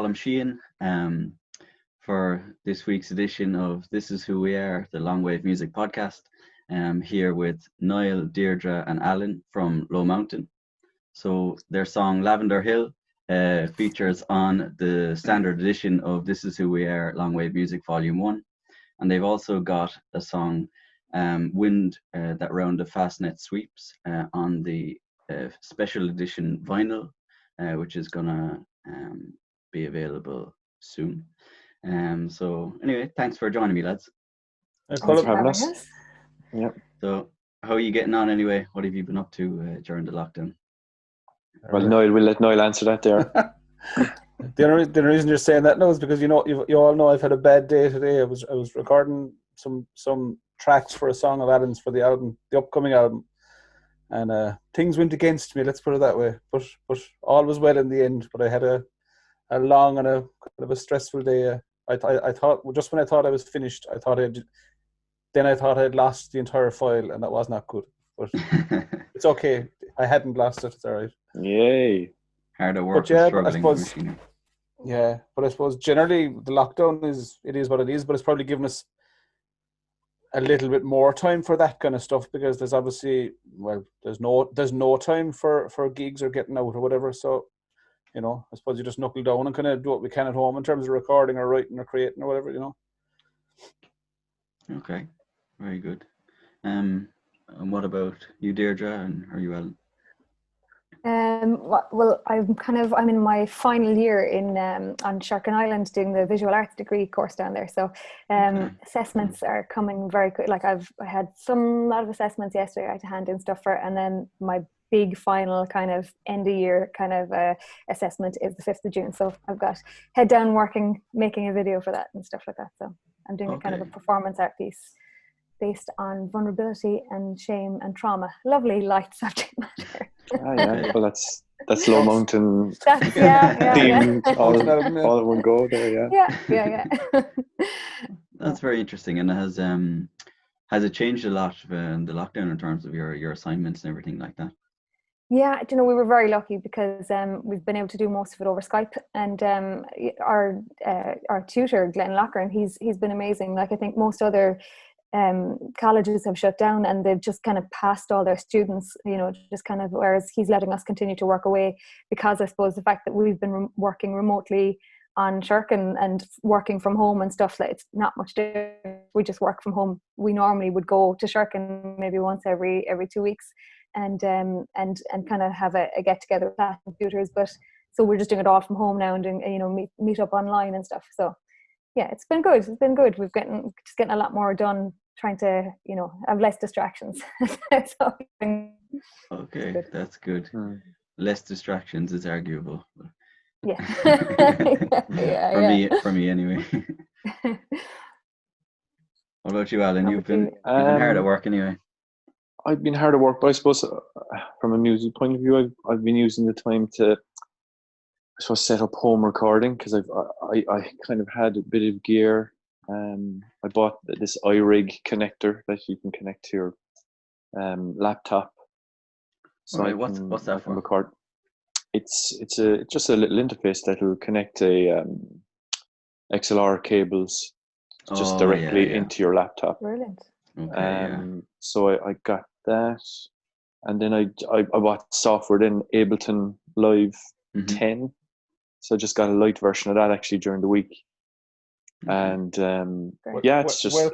Colm Sheehan for this week's edition of This Is Who We Are, the Longwave Music Podcast. Here with Niall, Deirdre and Alan from LOWmountain. So their song Lavender Hill features on the standard edition of This Is Who We Are, Longwave Music Volume 1. And they've also got a song, Wind That Round the Fastnet Sweeps, on the special edition vinyl, which is gonna be available soon. So anyway, thanks for joining me, lads. Thanks for having us. Yeah. So how are you getting on anyway? What have you been up to during the lockdown? Well, Niall, we'll let Niall answer that there. The reason you're saying that now is because you all know I've had a bad day today. I was recording some tracks for a song of Alan's for the album, the upcoming album, and things went against me. Let's put it that way. But all was well in the end. But I had a long and a kind of a stressful day. I thought just when I thought I was finished, I thought I'd lost the entire file, and that was not good. But it's okay. I hadn't lost it. It's all right. Yay! Hard at work. But yeah, but I suppose. Yeah, but I suppose generally the lockdown is what it is. But it's probably given us a little bit more time for that kind of stuff, because there's obviously there's no time for gigs or getting out or whatever. So I suppose you just knuckle down and kind of do what we can at home in terms of recording or writing or creating or whatever. Okay, very good. And what about you, Deirdre? And are you Ellen? Well, I'm in my final year on Sharkin Island doing the visual arts degree course down there. So assessments are coming very quick. Like I had lot of assessments yesterday I had to hand in stuff for, and then my big final kind of end of year kind of assessment is the 5th of June. So I've got head down working, making a video for that and stuff like that. So I'm doing a kind of a performance art piece based on vulnerability and shame and trauma. Lovely light subject matter. Yeah. Well, that's LOWmountain theme all in one go there. Yeah. That's very interesting. And has it changed a lot in the lockdown in terms of your assignments and everything like that? Yeah, we were very lucky because we've been able to do most of it over Skype, and our tutor Glenn Locker, and he's been amazing. Like I think most other colleges have shut down and they've just kind of passed all their students, just kind of, whereas he's letting us continue to work away, because I suppose the fact that we've been working remotely on Sharkin and working from home and stuff, like it's not much different. We just work from home. We normally would go to Sharkin maybe once every 2 weeks and kind of have a get together with that computers, but so we're just doing it all from home now and doing meet up online and stuff. So yeah, it's been good. We've getting a lot more done, trying to have less distractions. So, okay, that's good. Less distractions is arguable. Yeah. For me anyway. What about you, Alan? You've been hard at work anyway. I've been hard at work, but I suppose from a music point of view, I've been using the time to set up home recording, because I kind of had a bit of gear. I bought this iRig connector that you can connect to your laptop. So right, what's that for? Record. It's just a little interface that will connect a XLR cables just directly into your laptop. Brilliant. Okay, So I got that, and then I bought software then, Ableton Live 10. So I just got a light version of that actually during the week. And it's just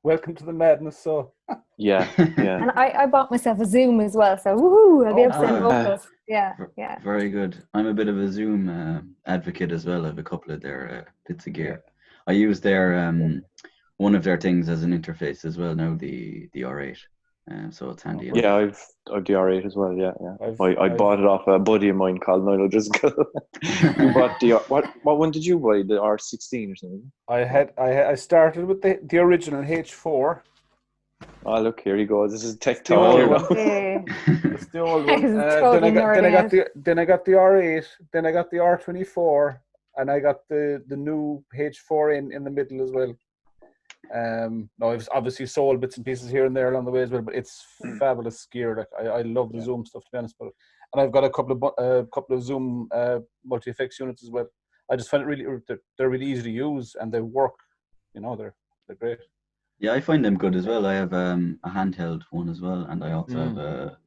welcome to the madness. So yeah. And I bought myself a Zoom as well, so woohoo, I'll be able to send vocals. Yeah. Very good. I'm a bit of a Zoom advocate as well. I have a couple of their bits of gear. I use their one of their things as an interface as well now, the R8. So it's handy. Yeah, I've the R8 as well. Yeah. I bought it off a buddy of mine called Niall Driscoll. You bought what one did you buy? The R16 or something? I started with the original H4. Oh, look, here he goes. This is tech talk here. It's the old one. Then I got the R8. Then I got the R24, and I got the new H4 in the middle as well. No, I've obviously sold bits and pieces here and there along the way as well, but it's fabulous gear. Like I love the Zoom stuff, to be honest. But and I've got a couple of Zoom multi-effects units as well. I just find they're really easy to use, and they work. You know, they're great. Yeah, I find them good as well. I have a handheld one as well, and I also have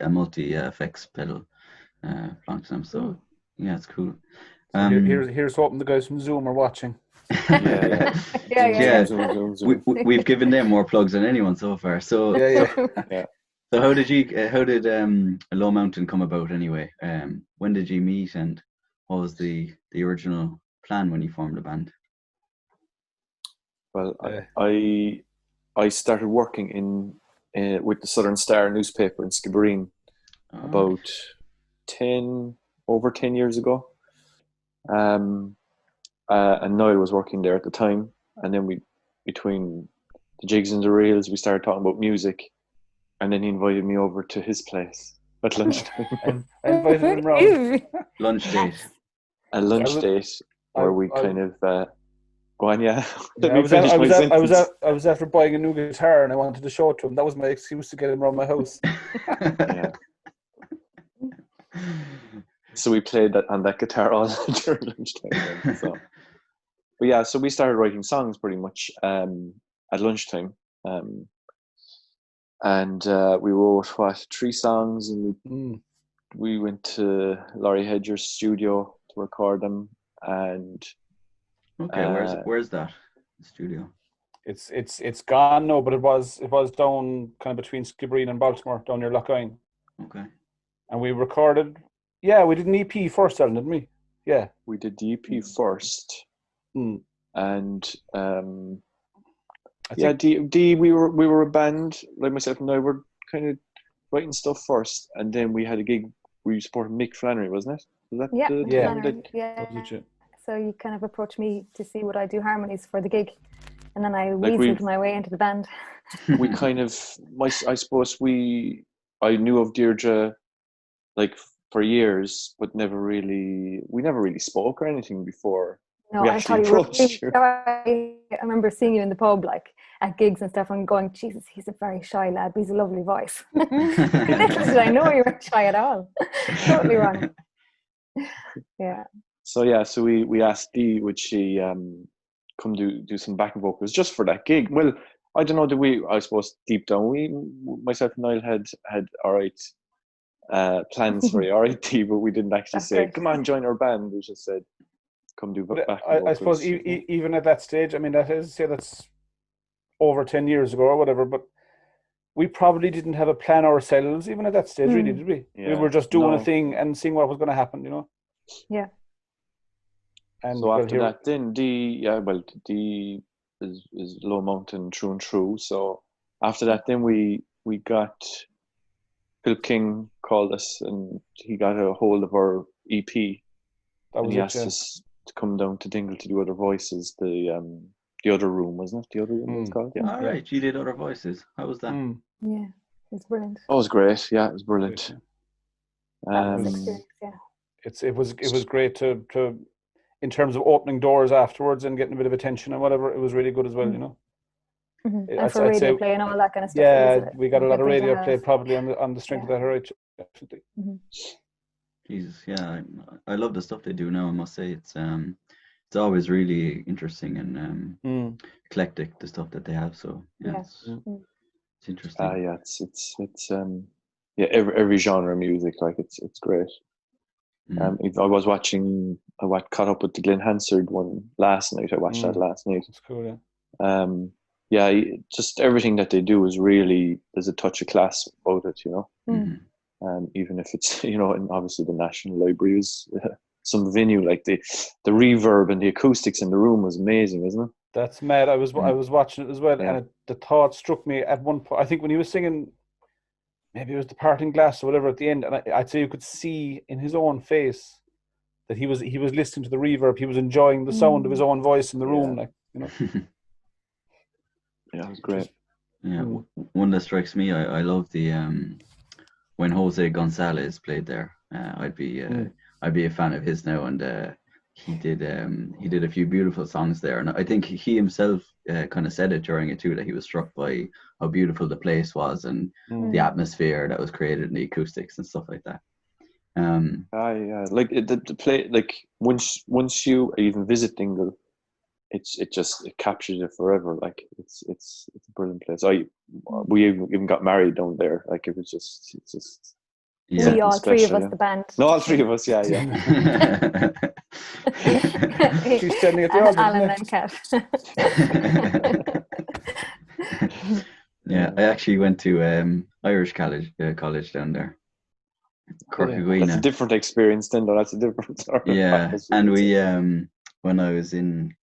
a multi effects pedal belongs to them. So yeah, it's cool. So here's hoping the guys from Zoom are watching. Yeah. Zoom. We've given them more plugs than anyone so far. So Yeah. So how did LOWmountain come about anyway? When did you meet, and what was the original plan when you formed the band? Well, I started working in with the Southern Star newspaper in Skibbereen about over 10 years ago. And Niall was working there at the time, and then between the jigs and the reels, we started talking about music, and then he invited me over to his place at lunchtime. I invited him round. Lunch date. A lunch date where we kind of go on, yeah. I was after buying a new guitar, and I wanted to show it to him. That was my excuse to get him around my house. Yeah. So we played that on that guitar all during lunchtime. So. But yeah, so we started writing songs pretty much at lunchtime. And we wrote 3 songs, and we went to Laurie Hedger's studio to record them. And where's that studio? It's gone now, but it was down kind of between Skibbereen and Baltimore, down near Lough. Okay. And we recorded. Yeah, we did an EP first, Ellen, didn't we? Yeah, we did the EP first, and we were a band, like myself and I were kind of writing stuff first, and then we had a gig. We supported Mick Flannery, wasn't it? Was that Flannery, yeah. So you kind of approached me to see would I do harmonies for the gig, and then I weaseled my way into the band. We kind of, I suppose I knew of Deirdre like for years, but we never really spoke or anything before. No, we I actually thought approached you. I remember seeing you in the pub, like at gigs and stuff, and going, Jesus, he's a very shy lad, but he's a lovely voice. Little did I know you weren't shy at all. Totally wrong. Yeah. So we asked Dee, would she come do some backing vocals just for that gig? Well, I don't know. I suppose deep down, myself and Niall had all right plans for RIT, but we didn't actually say, "Come on, join our band." We just said, "Come do backing vocals." I suppose even at that stage, I mean, that's over 10 years ago or whatever, but we probably didn't have a plan ourselves even at that stage, really, did we? Yeah. We were just doing a thing and seeing what was going to happen, you know? Yeah. And so after that, then Dee is LOWmountain through and through. So after that, then we got Phil King called us, and he got a hold of our EP. He asked us to come down to Dingle to do other voices. The other room, wasn't it? The other room was called. Yeah. All right, you did other voices. How was that? Yeah, it was brilliant. Oh, it was great. Yeah, it was brilliant. It was great to in terms of opening doors afterwards and getting a bit of attention and whatever. It was really good as well, you know. And for radio play and all that kind of stuff. Yeah, we got a lot of radio play probably on the strength of that, right? Definitely. Jesus, yeah, I love the stuff they do now. I must say, it's always really interesting and eclectic, the stuff that they have. So yeah, it's interesting. Yeah, it's every genre of music, like it's great. I caught up with the Glenn Hansard one last night. I watched that last night. That's cool, yeah. Just everything that they do is really, there's a touch of class about it, you know. Even if it's, you know, and obviously the National Library is some venue, like the reverb and the acoustics in the room was amazing, isn't it? That's mad. I was watching it as well, and the thought struck me at one point. I think when he was singing, maybe it was The Parting Glass or whatever at the end, and I'd say you could see in his own face that he was listening to the reverb. He was enjoying the sound of his own voice in the room, like, you know. Yeah, it was great. Yeah, one that strikes me, I love the when Jose Gonzalez played there. I'd be a fan of his now, and he did a few beautiful songs there, and I think he himself kind of said it during it too, that he was struck by how beautiful the place was and the atmosphere that was created and the acoustics and stuff like that. Yeah, like the play, like once you even visit Dingle, it captures you forever. Like it's a brilliant place. We even got married down there. Like it's just Yeah. We all three of special, us, yeah. the band. No, all three of us. Yeah. She's standing at the And altar. Alan isn't and Kat. Yeah, I actually went to Irish college down there, That's a Cork. different experience. Then, though, that's a different sort of Yeah, atmosphere, and I'd we say. when I was in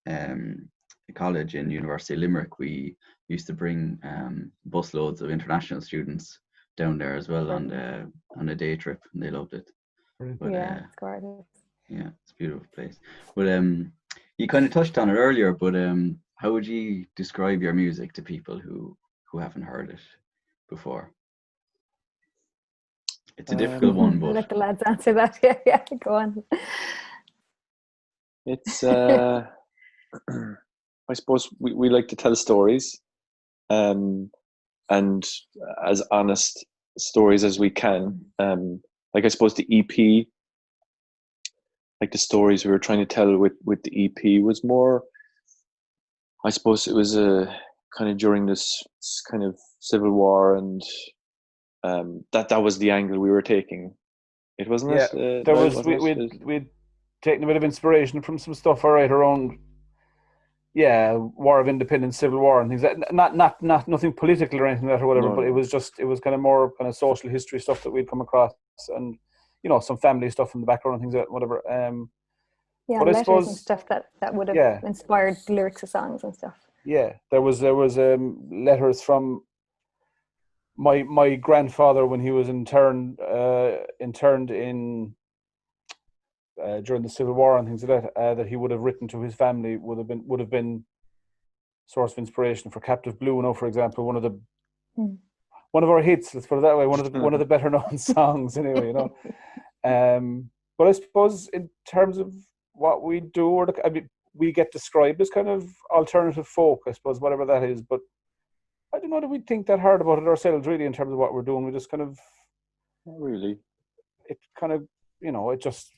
college in University of Limerick, we used to bring busloads of international students down there as well on a day trip, and they loved it. But Yeah, it's gorgeous. yeah, it's a beautiful place. But you kind of touched on it earlier, but how would you describe your music to people who haven't heard it before? It's a difficult one, I'll but let the lads answer that. Yeah, go on. It's I suppose we like to tell stories, and as honest stories as we can. Like I suppose the EP, like the stories we were trying to tell with the EP was more. I suppose it was a kind of during this kind of civil war, and that was the angle we were taking. It wasn't Yeah, it? there Niall, was wasn't it? we'd taken a bit of inspiration from some stuff right around, War of Independence, Civil War, and things. Not nothing political or anything like that or whatever, but No. it was kind of more kind of social history stuff that we'd come across, and some family stuff in the background and things like that, whatever. Yeah, But I letters and suppose, stuff that would have yeah, inspired lyrics of songs and stuff. yeah, there was letters from my grandfather when he was interned in during the Civil War and things like that, that he would have written to his family would have been source of inspiration for Captive Blue. For example, one of our hits. Let's put it that way. One of the better known songs, anyway. But I suppose in terms of what we do, we get described as kind of alternative folk, I suppose, whatever that is. But I don't know that we think that hard about it ourselves, really, in terms of what we're doing. We just kind of, Not really. it kind of, it just.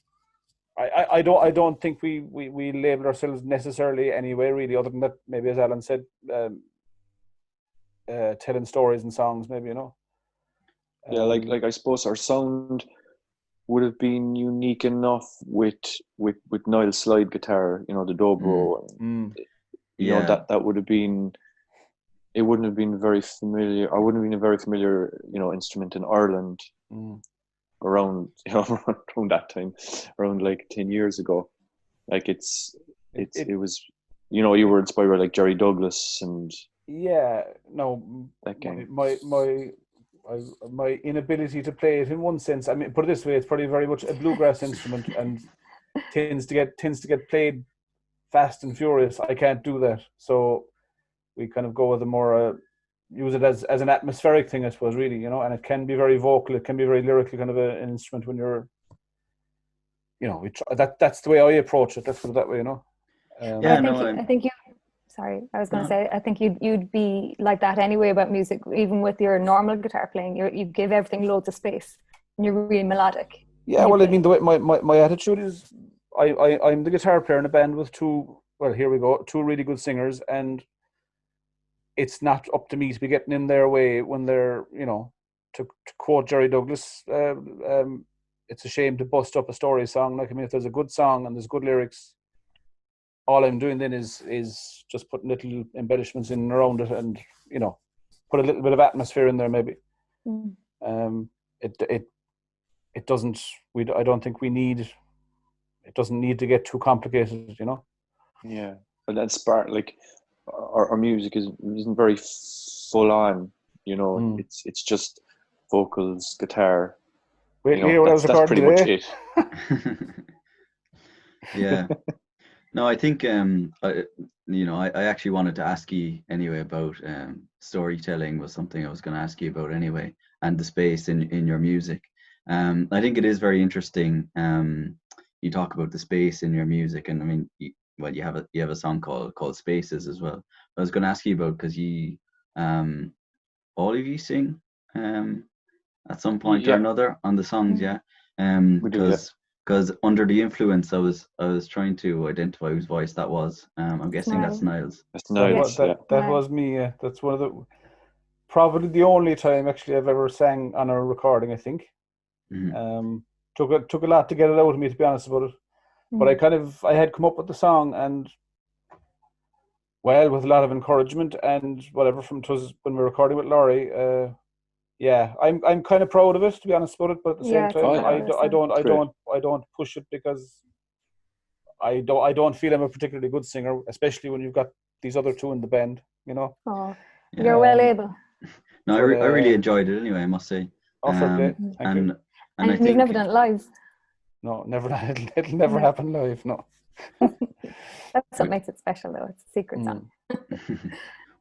I don't think we label ourselves necessarily anyway, really, other than that, maybe as Alan said, telling stories and songs, maybe, Yeah, like I suppose our sound would have been unique enough with Niall's slide guitar, the dobro, and that would have been. It wouldn't have been very familiar. I wouldn't have been a very familiar, instrument in Ireland. Around around that time, around like 10 years ago. Like it was, you were inspired by like Jerry Douglas and that gang. My inability to play it in one sense, I mean, put it this way, it's probably very much a bluegrass instrument and tends to get played fast and furious. I can't do that, so we kind of go with a more use it as an atmospheric thing, I suppose, really, and it can be very vocal, it can be very lyrical kind of an instrument when you're, that's the way I approach it. Let's put it that way, I think you. Sorry, I was going to say, I think you'd be like that anyway about music, even with your normal guitar playing. You give everything loads of space, and you're really melodic. Yeah, well, I mean, the way my attitude is, I'm the guitar player in a band with two really good singers, and it's not up to me to be getting in their way when they're, to quote Jerry Douglas, it's a shame to bust up a story song. Like, I mean, if there's a good song and there's good lyrics, all I'm doing then is just putting little embellishments in and around it, and put a little bit of atmosphere in there, maybe. It doesn't. I don't think we need. It doesn't need to get too complicated, Yeah, but that's part like our music isn't very full on. It's just vocals, guitar. Wait, hear what I was recording today. That's pretty much it. Yeah. No, I think I actually wanted to ask you anyway about storytelling was something I was going to ask you about anyway, and the space in your music. I think it is very interesting. You talk about the space in your music, and I mean, you have a song called Spaces as well. I was going to ask you about, because you all of you sing at some point or another on the songs, yeah. We do, yeah. Because under the influence, I was trying to identify whose voice that was. I'm guessing that's Niall's. That's Niall's, yeah. That was me. That's one of the probably the only time actually I've ever sang on a recording. I think. Took a lot to get it out of me, to be honest about it. But I had come up with the song, and well, with a lot of encouragement and whatever from when we were recording with Laurie. Yeah, I'm kind of proud of it, to be honest about it. But at the same time, I don't push it because I don't feel I'm a particularly good singer, especially when you've got these other two in the band. You know. Oh, you're well able. No, I really enjoyed it anyway, I must say. Fair play. Thank you. And I think you've never done it live. No, never. It'll never happen live. No. That's what makes it special, though. It's a secret song.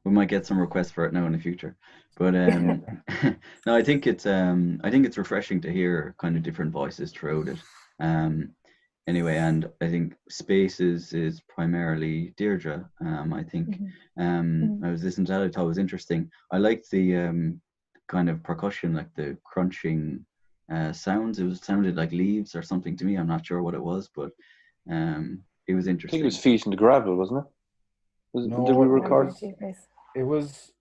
We might get some requests for it now in the future, but no, I think it's refreshing to hear kind of different voices throughout it. Anyway, and I think Spaces is primarily Deirdre. I think I was listening to that. I thought it was interesting. I liked the kind of percussion, like the crunching sounds. It sounded like leaves or something to me. I'm not sure what it was, but it was interesting. I think it was feet in the gravel, wasn't it? Did we record? It was.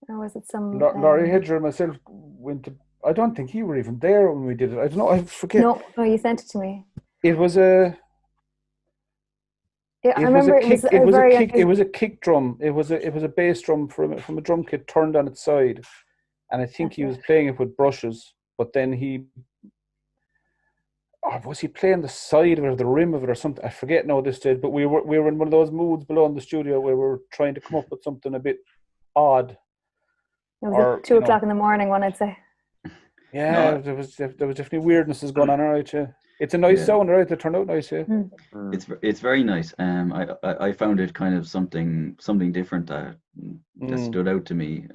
Or was it some? Laurie Hedger and myself went to. I don't think you were even there when we did it. I don't know. I forget. No, you sent it to me. It was a. Yeah, I remember it was a kick drum. It was a bass drum from a drum kit turned on its side, and I think he was playing it with brushes. But then was he playing the side of it or the rim of it or something? I forget now at this stage. But we were in one of those moods below in the studio where we were trying to come up with something a bit odd. It was 2 o'clock in the morning, one I'd say. Yeah, there was definitely weirdnesses going on, alright. Yeah. It's a nice sound, right? It turned out nice, yeah. It's very nice. I found it kind of something different that stood out to me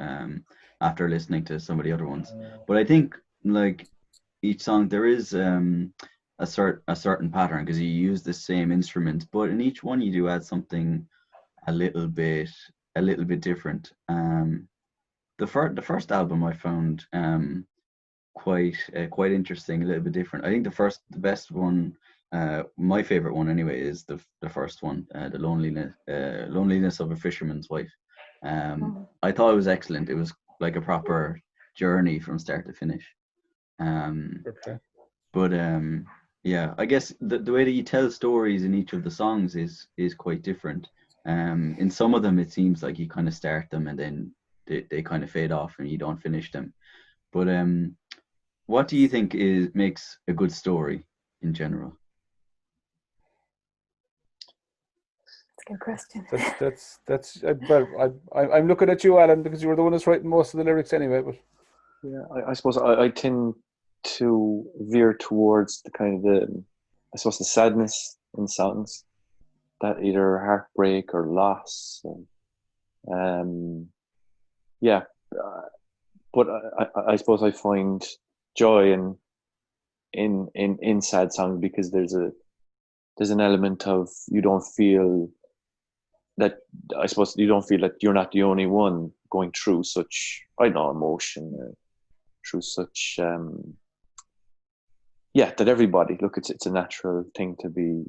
after listening to some of the other ones. But I think like each song there is a certain pattern because you use the same instruments, but in each one you do add something a little bit different. The first album I found quite interesting, a little bit different. I think the best one, my favorite one anyway, is the first one, the loneliness of a fisherman's wife. I thought it was excellent. It was like a proper journey from start to finish. But yeah, I guess the way that you tell stories in each of the songs is quite different. In some of them it seems like you kind of start them and then they kind of fade off and you don't finish them. But what do you think makes a good story in general? That's a good question. That's well, I'm looking at you, Alan, because you were the one that's writing most of the lyrics anyway. But yeah, I suppose I tend to veer towards the kind of the sadness in songs, that either heartbreak or loss. Yeah, but I suppose I find joy in sad songs because there's an element of you don't feel that, I suppose you don't feel that you're not the only one going through such, I don't know, emotion, through such that everybody, look, it's a natural thing to be,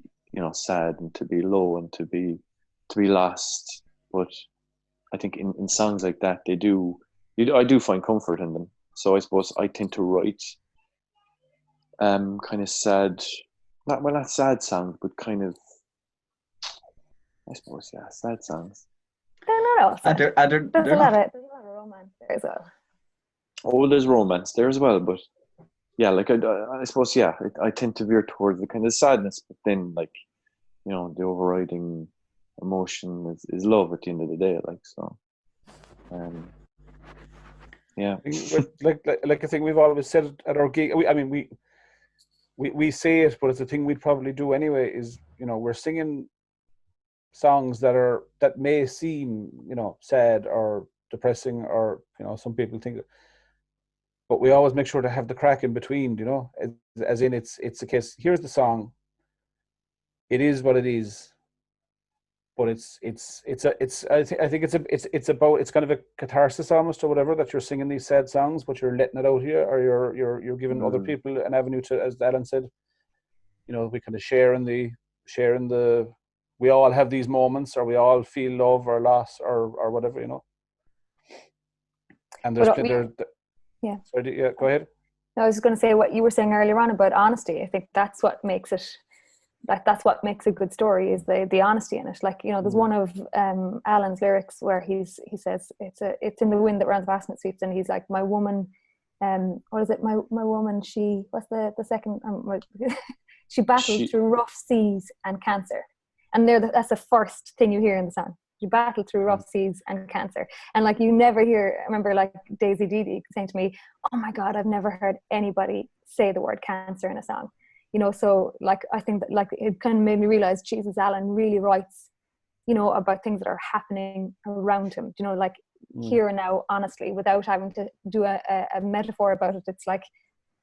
sad and to be low and to be lost. But I think in songs like that, I do find comfort in them. So I suppose I tend to write kind of sad, not sad songs, but kind of, I suppose, yeah, sad songs. They're not all sad. There's a lot of romance there as well. Oh, there's romance there as well, but yeah, like I suppose, yeah, I tend to veer towards the kind of sadness, but then, like, the overriding emotion is love at the end of the day, like, so. Yeah. like I think we've always said at our gig. We say it, but it's a thing we'd probably do anyway. Is we're singing songs that may seem sad or depressing, or some people think, but we always make sure to have the crack in between. As in it's a case. Here's the song. It is what it is. but I think it's kind of a catharsis almost or whatever, that you're singing these sad songs, but you're letting it out here, or you're giving other people an avenue to, as Alan said, we kind of share in the we all have these moments, or we all feel love or loss or whatever, And there's yeah. Sorry, yeah, go ahead. I was going to say what you were saying earlier on about honesty. I think that's what makes it. That's what makes a good story, is the honesty in it. Like, there's one of Alan's lyrics where he says it's in the wind that runs past and it sweeps, and he's like, my woman, what is it? My woman, what's the second? She battled through rough seas and cancer, and that's the first thing you hear in the song. You battled through rough seas and cancer, and like you never hear. I remember like Daisy Dee saying to me, "Oh my God, I've never heard anybody say the word cancer in a song." So like I think that like it kind of made me realize, Jesus, Alan really writes, about things that are happening around him. Like here and now, honestly, without having to do a metaphor about it. It's like,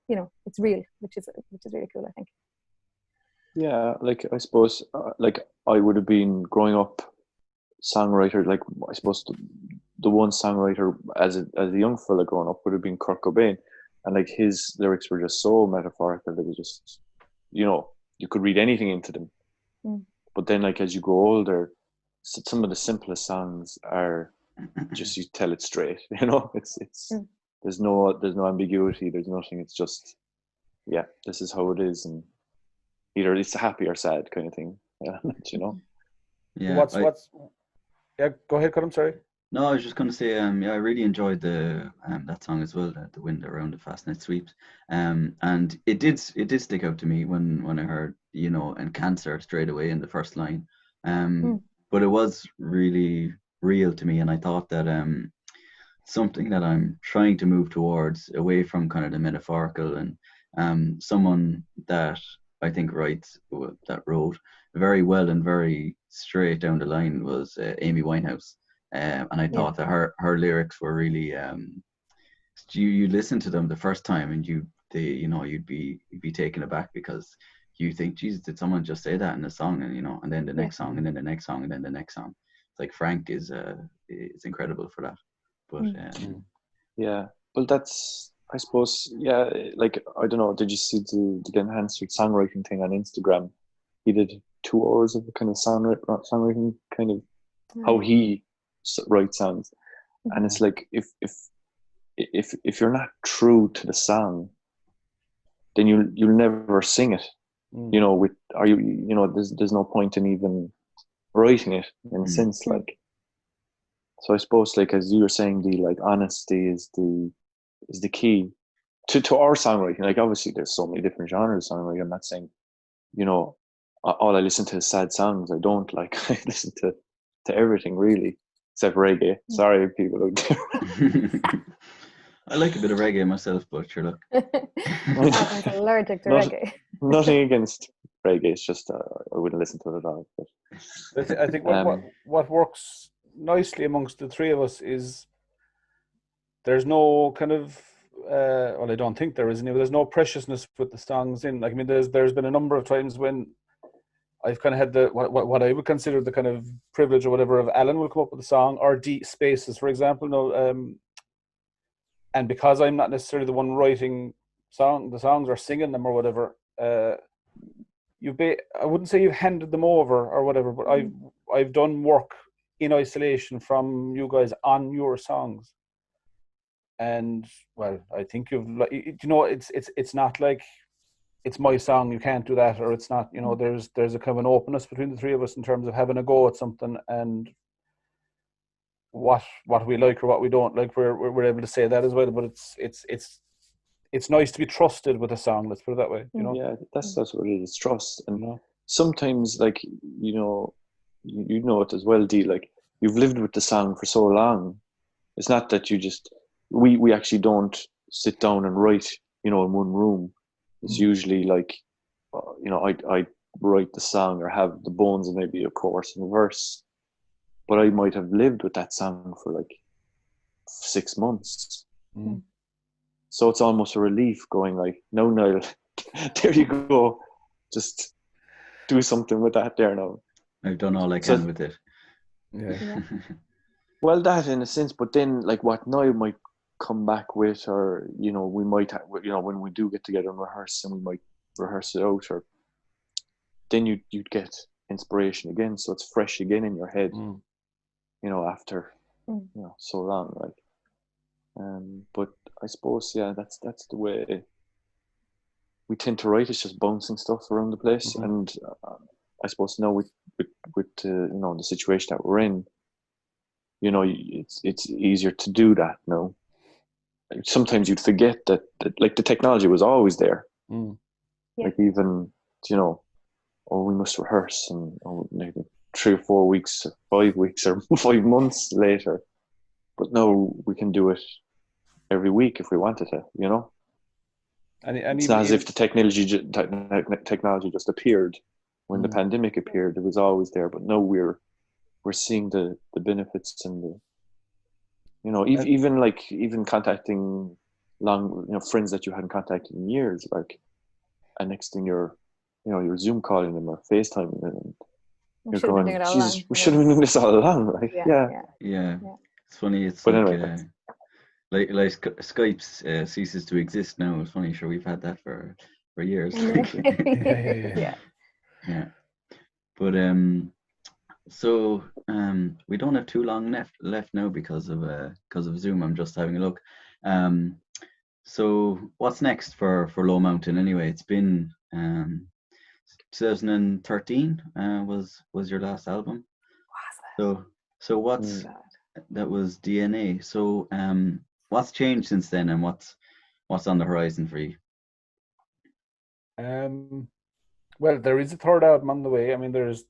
it's real, which is really cool, I think. Yeah, like I suppose, like I would have been growing up songwriter. Like I suppose the one songwriter as a young fella growing up would have been Kurt Cobain, and like his lyrics were just so metaphorical that it was just, you could read anything into them. But then like as you grow older, some of the simplest songs are just, you tell it straight. It's there's no ambiguity, there's nothing. It's just, yeah, this is how it is, and either it's happy or sad kind of thing. Yeah. Yeah. Yeah, go ahead, Colin, sorry. No, I was just going to say, I really enjoyed that song as well, the wind around the fast and it sweeps, and it did stick out to me when I heard, and cancer straight away in the first line, but it was really real to me, and I thought that something that I'm trying to move towards, away from kind of the metaphorical, and someone that I think wrote very well and very straight down the line was Amy Winehouse. And I thought that her lyrics were really, you listen to them the first time and you'd be taken aback, because you think, Jesus, did someone just say that in a song? And and then the next song, and then the next song, and then the next song. It's like Frank is incredible for that. But yeah, well, that's, I suppose, yeah, like I don't know, did you see the Glenn Hansard songwriting thing on Instagram? He did 2 hours of kind of songwriting, kind of how he write songs, and it's like if you're not true to the song, then you'll never sing it. There's no point in even writing it in a sense, like. So I suppose, like as you were saying, the like honesty is the key to our songwriting. Like obviously there's so many different genres of songwriting. I'm not saying all I listen to is sad songs. I don't, like, I listen to everything really, except reggae. Sorry, people out there. I like a bit of reggae myself, but sure, look. I'm allergic to reggae. Nothing against reggae. It's just I wouldn't listen to it at all. But I think what works nicely amongst the three of us is there's no kind of I don't think there is any, but there's no preciousness with the songs in. Like, I mean, there's been a number of times when I've kind of had what I would consider the kind of privilege or whatever of Alan will come up with a song, or D Spaces, for example. And because I'm not necessarily the one writing the songs or singing them or whatever, I wouldn't say you've handed them over or whatever, but I've done work in isolation from you guys on your songs. And well, I think it's not like it's my song, you can't do that, or it's not, there's a kind of an openness between the three of us in terms of having a go at something, and what we like or what we don't like, we're able to say that as well. But it's nice to be trusted with a song, let's put it that way. Yeah, that's what it is, trust. And sometimes, like, you know it as well, Dee, like, you've lived with the song for so long. It's not that you just we actually don't sit down and write in one room. It's usually like I write the song or have the bones of maybe a chorus and a verse, but I might have lived with that song for like 6 months. So it's almost a relief going like, no, Niall, there you go, just do something with that there now. I've done all I So- can with it. Yeah. Well, that in a sense, but then like what Niall might come back with, or we might, when we do get together and rehearse, and we might rehearse it out, or then you'd get inspiration again, so it's fresh again in your head, after so long, like. But I suppose that's the way we tend to write. It's just bouncing stuff around the place, and I suppose now with the situation that we're in. It's easier to do that now. Sometimes you'd forget that like the technology was always there. Mm. Yeah. Like even we must rehearse, and maybe 3 or 4 weeks, or 5 weeks, or 5 months later. But now we can do it every week if we wanted to. And It's even, not as if the technology just appeared when the pandemic appeared. It was always there, but now we're seeing the benefits, and even contacting friends that you hadn't contacted in years, like, and next thing you're Zoom calling them or FaceTiming them, and We you're should have been going, doing it all Jesus, along. we should have been doing this all along, like, Yeah. Yeah. It's funny. It's But like anyway, Skype ceases to exist now. It's funny. Sure, we've had that for years. Yeah. Yeah. But so we don't have too long left now because of Zoom. I'm just having a look. So what's next for LOWmountain anyway? It's been 2013 was your last album. So what's that was DNA. So what's changed since then, and what's on the horizon for you? Well, there is a third album on the way. I mean, there's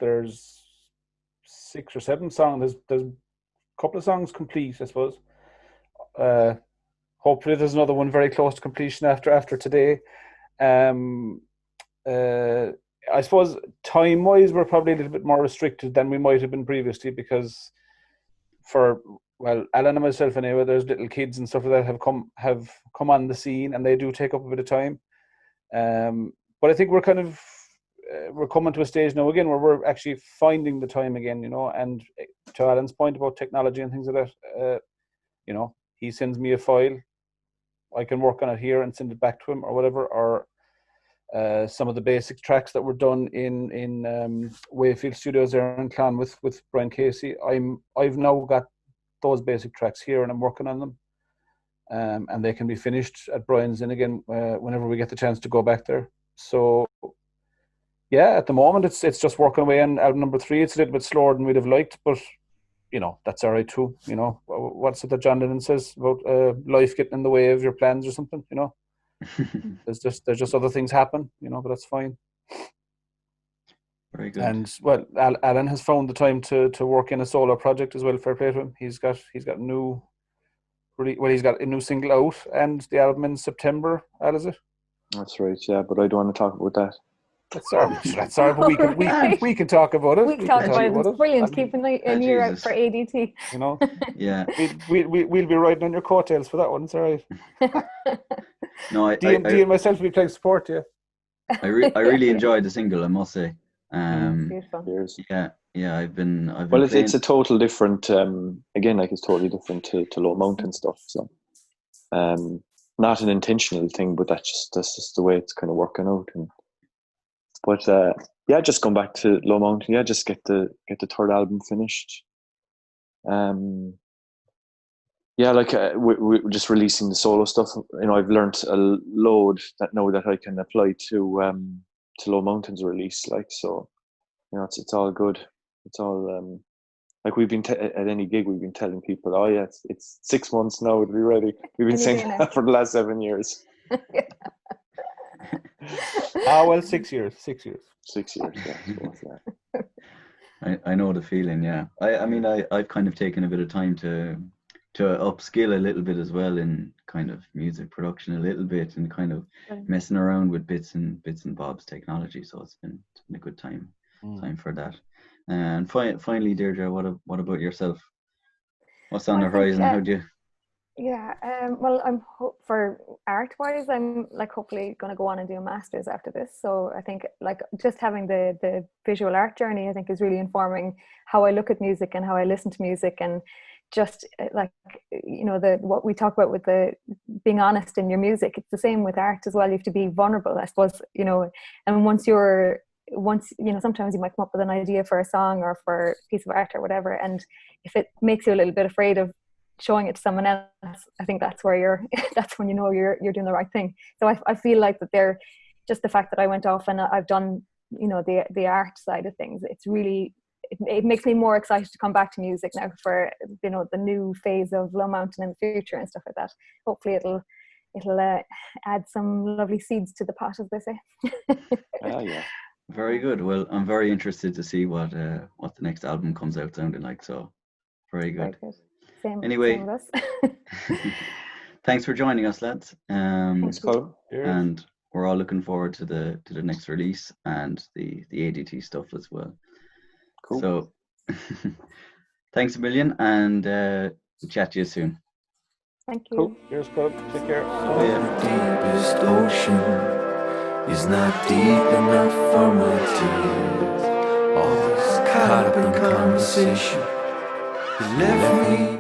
6 or 7 songs. There's a couple of songs complete, I suppose. Hopefully, there's another one very close to completion after today. I suppose time-wise, we're probably a little bit more restricted than we might have been previously, because Alan and myself anyway, there's little kids and stuff like that have come on the scene, and they do take up a bit of time. But I think we're kind of we're coming to a stage now again where we're actually finding the time again, and to Alan's point about technology and things like that, he sends me a file, I can work on it here and send it back to him or whatever, or some of the basic tracks that were done in Wayfield Studios there in Clon with Brian Casey. I've now got those basic tracks here, and I'm working on them, and they can be finished at Brian's in again whenever we get the chance to go back there. So yeah, at the moment it's just working away on album number 3. It's a little bit slower than we'd have liked, but that's all right too. What's it that John Lennon says about life getting in the way of your plans or something? There's just other things happen, but that's fine. Very good. And well, Alan has found the time to work in a solo project as well. Fair play to him. He's got he's got a new single out, and the album in September. Al, is it? that's right. Yeah, but I don't want to talk about that. That's sorry, but we can talk about it. We can talk about it. It's brilliant. Keeping an ear out Jesus. for ADT. Yeah. We'll be riding on your coattails for that one. It's all right. No, Dee and myself will be playing support. Yeah. I really enjoyed the single, I must say. Beautiful. Years. Yeah. I've been Well, playing... it's a total different. Again, like it's totally different to LOWmountain stuff. So, not an intentional thing, but that's just the way it's kind of working out. But just come back to LOWmountain. Yeah, just get the third album finished. We're just releasing the solo stuff. I've learned a load now that I can apply to LOWmountain's release. So, it's all good. It's all like we've been at any gig, we've been telling people, oh yeah, it's 6 months now to be ready. We've been saying that for the last 7 years. Well, 6 years. 6 years. 6 years, yeah. I suppose, yeah. I know the feeling, yeah. I've kind of taken a bit of time to upskill a little bit as well in kind of music production a little bit, and kind of messing around with bits and bobs technology. So it's been a good time for that. And finally, Deirdre, what about yourself? What's on the horizon? How do you? Yeah, well, for art-wise, I'm like hopefully going to go on and do a master's after this. So I think like just having the visual art journey, I think is really informing how I look at music and how I listen to music, and just like, you know, the what we talk about with the being honest in your music. It's the same with art as well. You have to be vulnerable, I suppose, you know, and once, you know, sometimes you might come up with an idea for a song or for a piece of art or whatever, and if it makes you a little bit afraid of showing it to someone else, I think that's where that's when you know you're doing the right thing. So I feel like that they're just the fact that I went off and I've done, you know, the art side of things. It's really, it makes me more excited to come back to music now for, you know, the new phase of LOWmountain in the future and stuff like that. Hopefully it'll add some lovely seeds to the pot, as they say. Yeah. Very good. Well, I'm very interested to see what the next album comes out sounding like. So very good. Very good. Same Anyway, with us. thanks for joining us, lads. Thanks, Colin. And we're all looking forward to the next release and the ADT stuff as well. Cool. So thanks a million, and chat to you soon. Thank you. Cool. Cheers, Colin. Take care. The deepest ocean is not deep enough for my tears. Always caught up in conversation. You left me